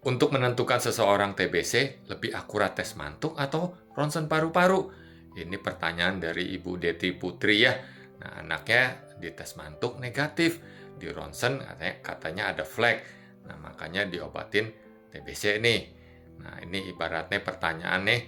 Untuk menentukan seseorang TBC, lebih akurat tes mantuk atau ronsen paru-paru? Ini pertanyaan dari Ibu Deti Putri ya. Nah, anaknya di tes mantuk negatif, di ronsen katanya ada flek. Nah, makanya diobatin TBC nih. Nah, ini ibaratnya pertanyaan nih,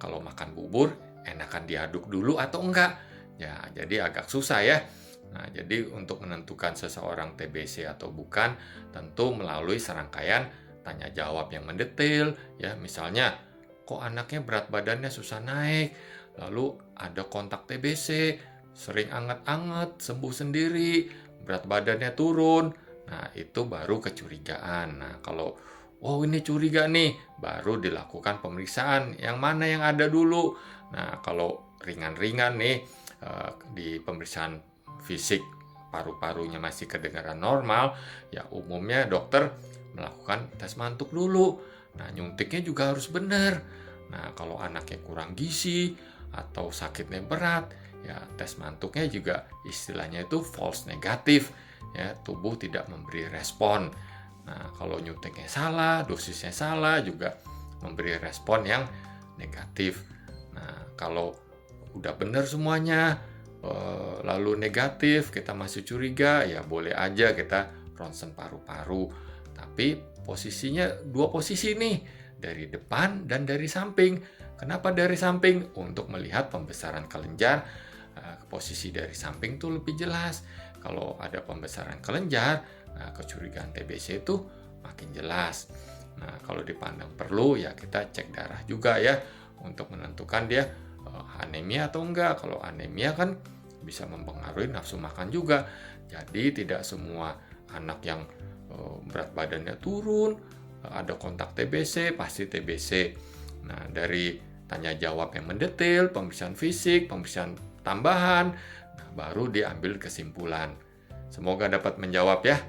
kalau makan bubur enakan diaduk dulu atau enggak? Ya, jadi agak susah ya. Nah, jadi untuk menentukan seseorang TBC atau bukan, tentu melalui serangkaian tanya jawab yang mendetail ya, misalnya kok anaknya berat badannya susah naik, lalu ada kontak TBC, sering anget-anget, sembuh sendiri, berat badannya turun. Nah, itu baru kecurigaan. Nah, kalau oh ini curiga nih, baru dilakukan pemeriksaan. Yang mana yang ada dulu? Nah, kalau ringan-ringan nih di pemeriksaan fisik paru-parunya masih kedengaran normal, ya umumnya dokter melakukan tes mantuk dulu. Nah, nyuntiknya juga harus benar. Nah, kalau anaknya kurang gizi atau sakitnya berat, ya tes mantuknya juga istilahnya itu false negatif. Ya, tubuh tidak memberi respon. Nah, kalau nyuntiknya salah, dosisnya salah juga memberi respon yang negatif. Nah, kalau udah benar semuanya, lalu negatif, kita masih curiga, ya boleh aja kita ronsen paru-paru. Tapi posisinya dua posisi nih, dari depan dan dari samping. Kenapa dari samping? Untuk melihat pembesaran kelenjar, posisi dari samping tuh lebih jelas. Kalau ada pembesaran kelenjar, kecurigaan TBC itu makin jelas. Nah, kalau dipandang perlu, ya kita cek darah juga ya, untuk menentukan dia anemia atau enggak. Kalau anemia kan bisa mempengaruhi nafsu makan juga. Jadi tidak semua anak yang berat badannya turun, ada kontak TBC, pasti TBC. Nah, dari tanya jawab yang mendetail, pemeriksaan fisik, pemeriksaan tambahan, nah baru diambil kesimpulan. Semoga dapat menjawab ya.